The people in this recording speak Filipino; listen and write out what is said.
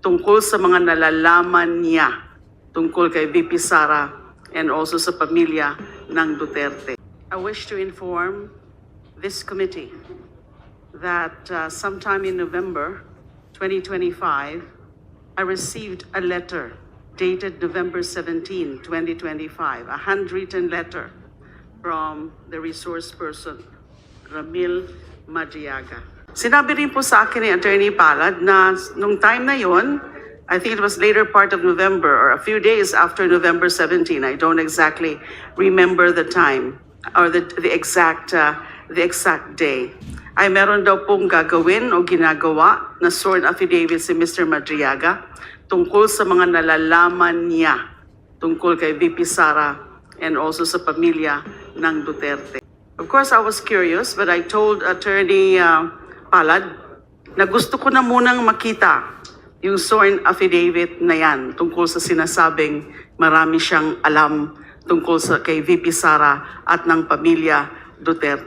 tungkol sa mga nalalaman niya tungkol kay VP Sara and also sa pamilya ng Duterte. I wish to inform this committee that sometime in November 2025, I received a letter dated November 17, 2025, a handwritten letter from the resource person, Ramil Madriaga. Sinabi rin po sa akin ni Attorney Palad na nung time na yon, I think it was later part of November or a few days after November 17. I don't exactly remember the time or the exact day. Ay meron daw pong gagawin o ginagawa na sworn affidavit si Mr. Madriaga tungkol sa mga nalalaman niya tungkol kay VP Sara and also sa pamilya ng Duterte. Of course, I was curious, but I told Attorney Palad na gusto ko na munang makita yung sworn affidavit na yan tungkol sa sinasabing marami siyang alam tungkol sa kay VP Sara at ng pamilya Duterte.